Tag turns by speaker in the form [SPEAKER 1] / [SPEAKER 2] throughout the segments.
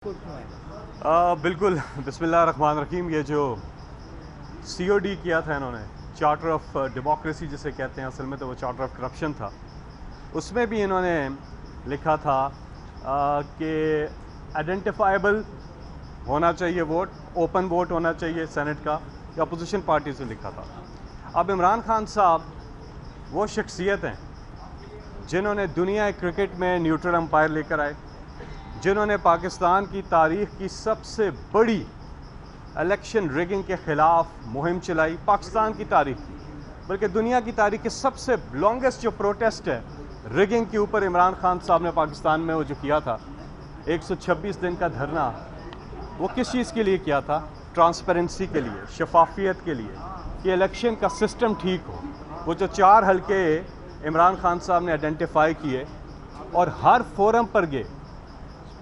[SPEAKER 1] बिल्कुल बिस्मिल्लाहिर्रहमानिर्रहीम। ये जो COD किया था इन्होंने, चार्टर ऑफ डेमोक्रेसी जिसे कहते हैं, असल में तो वो चार्टर ऑफ करप्शन था। उसमें भी इन्होंने लिखा था कि आइडेंटिफाइबल होना चाहिए वोट, ओपन वोट होना चाहिए सेनेट का, या अपोजिशन पार्टी से लिखा था। अब इमरान खान साहब वो शख्सियत हैं जिन्होंने दुनिया क्रिकेट में न्यूट्रल अंपायर लेकर आए, जिन्होंने पाकिस्तान की तारीख़ की सबसे बड़ी इलेक्शन रिगिंग के ख़िलाफ़ मुहिम चलाई, पाकिस्तान की तारीख़ की, बल्कि दुनिया की तारीख़ की सबसे लॉन्गेस्ट जो प्रोटेस्ट है रिगिंग के ऊपर, इमरान खान साहब ने पाकिस्तान में वो जो किया था 126 दिन का धरना, वो किस चीज़ के लिए किया था? ट्रांसपेरेंसी के लिए, शफाफियत के लिए, कि इलेक्शन का सिस्टम ठीक हो। वो जो 4 हल्के इमरान खान साहब ने आइडेंटिफाई किए और हर फोरम पर गए,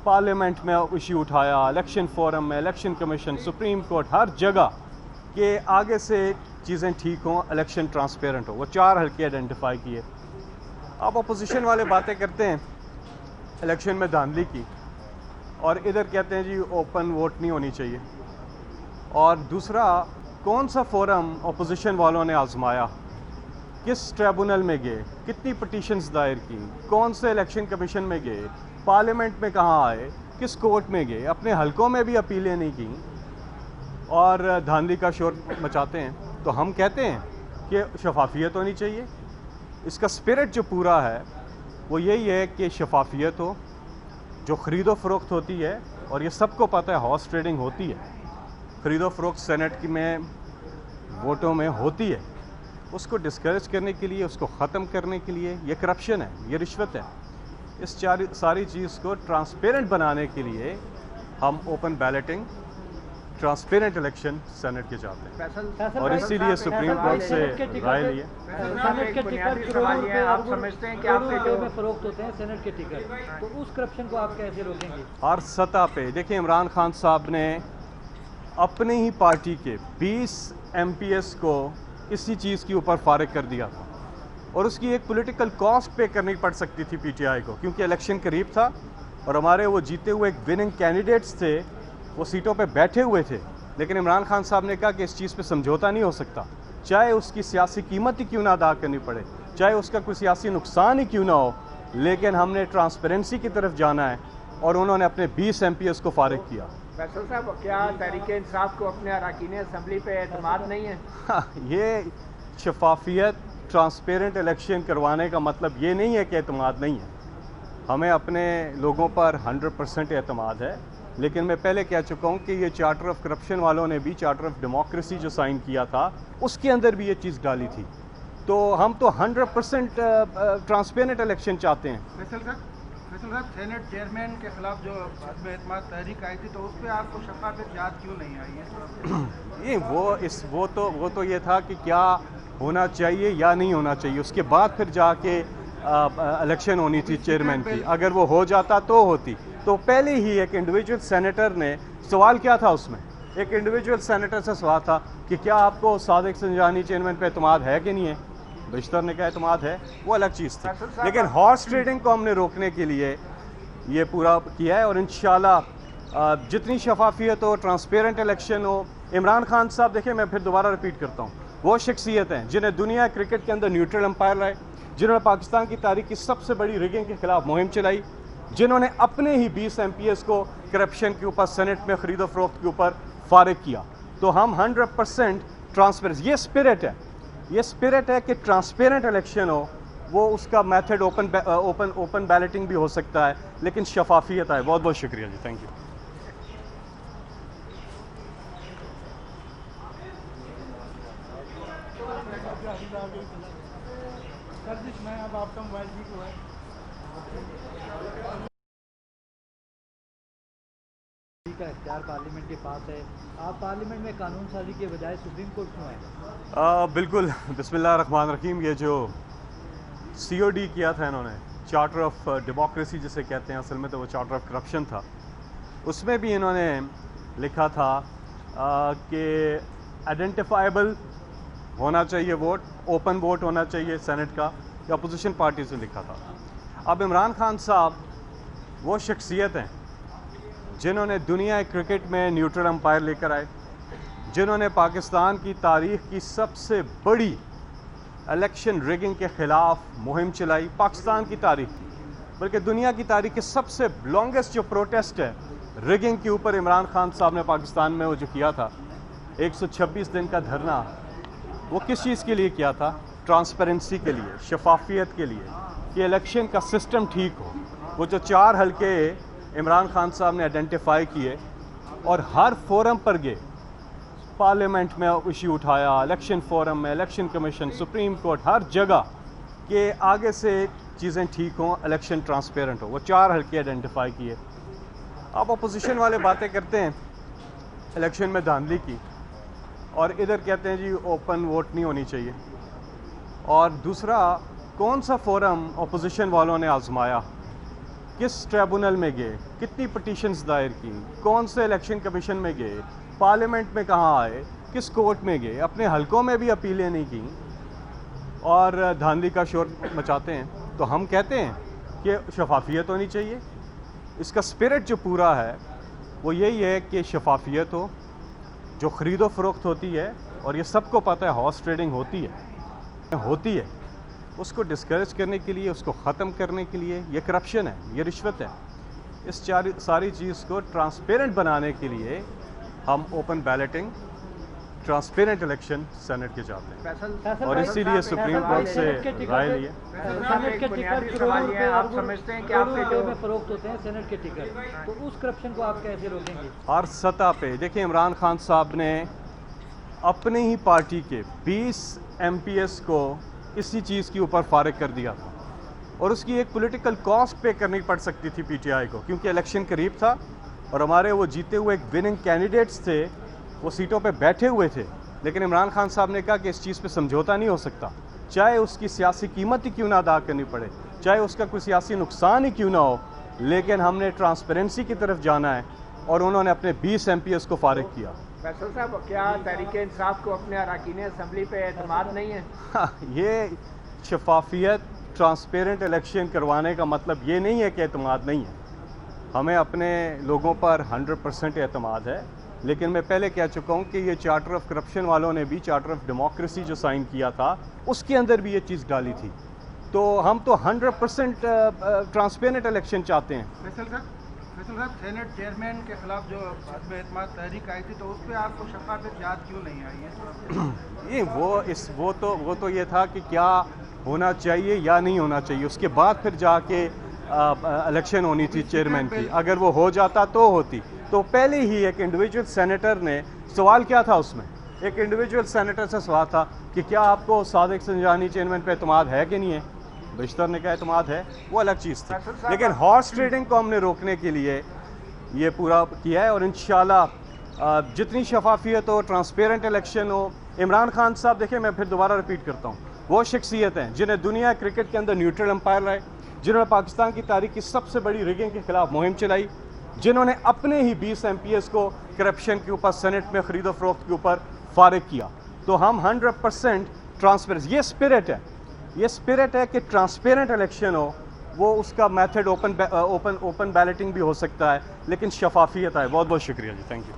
[SPEAKER 1] पार्लियामेंट में इशू उठाया, इलेक्शन फोरम में, इलेक्शन कमीशन, सुप्रीम कोर्ट, हर जगह के आगे से चीज़ें ठीक हों, इलेक्शन ट्रांसपेरेंट हो। वो 4 हल्के आइडेंटिफाई किए। अब अपोजिशन वाले बातें करते हैं इलेक्शन में धांधली की, और इधर कहते हैं जी ओपन वोट नहीं होनी चाहिए। और दूसरा, कौन सा फोरम अपोजिशन वालों ने आजमाया, किस ट्रिब्यूनल में गए, कितनी पटिशन्स दायर की, कौन से इलेक्शन कमीशन में गए, पार्लियामेंट में कहाँ आए, किस कोर्ट में गए, अपने हलकों में भी अपीलें नहीं की और धांधली का शोर मचाते हैं। तो हम कहते हैं कि शफाफियत होनी चाहिए। इसका स्पिरिट जो पूरा है वो यही है कि शफाफियत हो, जो ख़रीदो फ़रोख्त होती है, और ये सबको पता है हॉर्स ट्रेडिंग होती है, ख़रीदो फ़रोख्त सेनेट में वोटों में होती है, उसको डिस्करेज करने के लिए, उसको ख़त्म करने के लिए, ये करप्शन है, ये रिश्वत है। इस सारी चीज़ को ट्रांसपेरेंट बनाने के लिए हम open balloting, transparent election senate के चाहते हैं, और इसीलिए सुप्रीम कोर्ट से राय लिए।
[SPEAKER 2] सेनेट के टिकट आप समझते हैं कि आपके जो में फरोख्त होते हैं सेनेट के टिकट, तो उस करप्शन को आप कैसे रोकेंगे?
[SPEAKER 1] हर सतह पे देखिए, इमरान खान साहब ने अपनी ही पार्टी के 20 MPs को इसी चीज़ के ऊपर फारिग कर दिया था, और उसकी एक पॉलिटिकल कॉस्ट पे करनी पड़ सकती थी PTI को, क्योंकि इलेक्शन करीब था और हमारे वो जीते हुए एक विनिंग कैंडिडेट्स थे, वो सीटों पे बैठे हुए थे। लेकिन इमरान खान साहब ने कहा कि इस चीज़ पे समझौता नहीं हो सकता, चाहे उसकी सियासी कीमत ही क्यों ना अदा करनी पड़े, चाहे उसका कोई सियासी नुकसान ही क्यों ना हो, लेकिन हमने ट्रांसपेरेंसी की तरफ जाना है, और उन्होंने अपने 20 MPs को फारिग किया।
[SPEAKER 3] फैसल साहब, क्या तहरीक इंसाफ को अपने अरकान असम्बली पे एतमाद नहीं है?
[SPEAKER 1] ये शफाफियत, ट्रांसपेरेंट इलेक्शन करवाने का मतलब ये नहीं है कि एतमाद नहीं है। हमें अपने लोगों पर 100% एतमाद है, लेकिन मैं पहले कह चुका हूँ कि ये चार्टर ऑफ करप्शन वालों ने भी चार्टर ऑफ डेमोक्रेसी जो साइन किया था, उसके अंदर भी ये चीज़ डाली थी। तो हम तो 100% ट्रांसपेरेंट इलेक्शन चाहते हैं।
[SPEAKER 4] फैसल साहब, सेनेट चेयरमैन के खिलाफ जो अदम एतमाद तहरीक आई थी, तो उस पर आपको शफाफियत याद क्यों नहीं आई है?
[SPEAKER 1] ये वो तो ये था कि क्या होना चाहिए या नहीं होना चाहिए, उसके बाद फिर जाके इलेक्शन होनी थी चेयरमैन की। अगर वो हो जाता तो होती, तो पहले ही एक इंडिविजुअल सेनेटर ने सवाल किया था, उसमें एक इंडिविजुअल सेनेटर से सवाल था कि क्या आपको सादिक संजानी चेयरमैन पे एतमाद है कि नहीं है। बेशतर ने कहा एतमाद है, वो अलग चीज़ थी। लेकिन हॉर्स ट्रेडिंग को हमने रोकने के लिए ये पूरा किया है, और इंशाल्लाह जितनी शफाफियत हो, ट्रांसपेरेंट इलेक्शन हो। इमरान खान साहब, देखिए मैं फिर दोबारा रिपीट करता हूँ, वो शख्सियत हैं जिन्हें दुनिया क्रिकेट के अंदर न्यूट्रल अंपायर लाए, जिन्होंने पाकिस्तान की तारीख की सबसे बड़ी रिगिंग के खिलाफ मुहिम चलाई, जिन्होंने अपने ही 20 MPs को करप्शन के ऊपर, सेनेट में ख़रीदो फरोख्त के ऊपर फारिग किया। तो हम 100% ट्रांसपेरेंसी, ये स्पिरिट है कि ट्रांसपेरेंट इलेक्शन हो। वो उसका मेथड ओपन बैलेटिंग भी हो सकता है, लेकिन शफाफियत है। बहुत बहुत शुक्रिया जी, थैंक यू।
[SPEAKER 4] अब आपका मोबाइल भी हुआ है।
[SPEAKER 2] का इख्तियार पार्लियामेंट के पास है, आप पार्लियामेंट में कानून साजी के बजाय सुप्रीम कोर्ट क्यों आए?
[SPEAKER 1] बिल्कुल बिस्मिल्लाहिर्रहमानिर्रहीम। ये जो COD किया था इन्होंने, चार्टर ऑफ डेमोक्रेसी जिसे कहते हैं, असल में तो वो चार्टर ऑफ करप्शन था। उसमें भी इन्होंने लिखा था कि आइडेंटिफाइबल होना चाहिए वोट, ओपन वोट होना चाहिए सेनेट का, या अपोजिशन पार्टी से लिखा था। अब इमरान खान साहब वो शख्सियत हैं जिन्होंने दुनिया क्रिकेट में न्यूट्रल अंपायर लेकर आए, जिन्होंने पाकिस्तान की तारीख की सबसे बड़ी इलेक्शन रिगिंग के ख़िलाफ़ मुहिम चलाई, पाकिस्तान की तारीख बल्कि दुनिया की तारीख के सबसे लॉन्गेस्ट जो प्रोटेस्ट है रिगिंग के ऊपर इमरान खान साहब ने पाकिस्तान में वो जो किया था 126 दिन का धरना, वो किस चीज़ के लिए किया था? ट्रांसपेरेंसी के लिए, शफाफियत के लिए, कि इलेक्शन का सिस्टम ठीक हो। वो जो 4 हलके इमरान खान साहब ने आइडेंटिफाई किए और हर फोरम पर गए, पार्लियामेंट में इशू उठाया, इलेक्शन फोरम में, इलेक्शन कमीशन, सुप्रीम कोर्ट, हर जगह के आगे से चीज़ें ठीक हों, इलेक्शन ट्रांसपेरेंट हो। वो 4 हलके आइडेंटिफाई किए। अब अपोजिशन वाले बातें करते हैं इलेक्शन में धांधली की, और इधर कहते हैं जी ओपन वोट नहीं होनी चाहिए। और दूसरा, कौन सा फोरम अपोजिशन वालों ने आजमाया, किस ट्रिब्यूनल में गए, कितनी पटिशन्स दायर की, कौन से इलेक्शन कमीशन में गए, पार्लियामेंट में कहाँ आए, किस कोर्ट में गए, अपने हलकों में भी अपीलें नहीं की और धांधली का शोर मचाते हैं। तो हम कहते हैं कि शफाफियत होनी चाहिए। इसका स्पिरिट जो पूरा है वो यही है कि शफाफियत हो, जो ख़रीदो फ़रोख्त होती है, और ये सबको पता है हॉर्स ट्रेडिंग होती है, उसको डिस्करेज करने के लिए, उसको ख़त्म करने के लिए, ये करप्शन है, ये रिश्वत है। इस सारी चीज़ को ट्रांसपेरेंट बनाने के लिए हम open balloting, transparent election senate के चाहते हैं, और इसीलिए सुप्रीम कोर्ट से राय लिए।
[SPEAKER 2] सेनेट के टिकट करोड़ों रुपए
[SPEAKER 3] आप समझते हैं कि आपके जो
[SPEAKER 2] में फरोख्त होते हैं सेनेट के टिकट, तो उस करप्शन को आप कैसे रोकेंगे?
[SPEAKER 1] हर सतह पे देखिए, इमरान खान साहब ने अपनी ही पार्टी के 20 MPs को इसी चीज़ के ऊपर फारिग कर दिया था, और उसकी एक पॉलिटिकल कॉस्ट पे करनी पड़ सकती थी PTI को, क्योंकि इलेक्शन करीब था और हमारे वो जीते हुए एक विनिंग कैंडिडेट्स थे, वो सीटों पे बैठे हुए थे। लेकिन इमरान खान साहब ने कहा कि इस चीज़ पे समझौता नहीं हो सकता, चाहे उसकी सियासी कीमत ही क्यों ना अदा करनी पड़े, चाहे उसका कोई सियासी नुकसान ही क्यों ना हो, लेकिन हमने ट्रांसपेरेंसी की तरफ जाना है, और उन्होंने अपने 20 MPs को फारिग किया।
[SPEAKER 3] फैसल साहब, क्या तहरीके इंसाफ को अपने अरकान असम्बली पे एतमाद नहीं है?
[SPEAKER 1] ये शफाफियत, ट्रांसपेरेंट इलेक्शन करवाने का मतलब ये नहीं है कि एतमाद नहीं है। हमें अपने लोगों पर 100% एतमाद है, लेकिन मैं पहले कह चुका हूँ कि ये चार्टर ऑफ करप्शन वालों ने भी चार्टर ऑफ डेमोक्रेसी जो साइन किया था, उसके अंदर भी ये चीज़ डाली थी। तो हम तो 100% ट्रांसपेरेंट इलेक्शन चाहते हैं।
[SPEAKER 4] फैसल साहब, सेनेट चेयरमैन के खिलाफ जो अदम एतमाद तहरीक आई थी, तो उस पर आपको शफाफियत याद क्यों नहीं आई है?
[SPEAKER 1] ये वो तो ये था कि क्या होना चाहिए या नहीं होना चाहिए, उसके बाद फिर जाके इलेक्शन होनी थी चेयरमैन की। अगर वो हो जाता तो होती, तो पहले ही एक इंडिविजुअल सेनेटर ने, सवाल क्या था उसमें, एक इंडिविजुअल सेनेटर से सवाल था कि क्या आपको सादिक संजानी चेयरमैन पे एतमाद है कि नहीं है। बेशतर ने कहा एतमाद है, वो अलग चीज़ थी। लेकिन हॉर्स ट्रेडिंग को हमने रोकने के लिए ये पूरा किया है, और इंशाल्लाह जितनी शफाफियत हो, ट्रांसपेरेंट इलेक्शन हो। इमरान खान साहब, देखिए मैं फिर दोबारा रिपीट करता हूँ, वो शख्सियत हैं जिन्हें दुनिया क्रिकेट के अंदर न्यूट्रल अंपायर लाए, जिन्होंने पाकिस्तान की तारीख की सबसे बड़ी रिगिंग के खिलाफ मुहिम चलाई, जिन्होंने अपने ही 20 MPs को करप्शन के ऊपर, सेनेट में खरीदो फरोख्त के ऊपर फारिग किया। तो हम 100% ट्रांसपेरेंसी, ये स्पिरिट है कि ट्रांसपेरेंट इलेक्शन हो। वो उसका मेथड ओपन बैलेटिंग भी हो सकता है, लेकिन शफाफियत है। बहुत बहुत शुक्रिया जी, थैंक यू।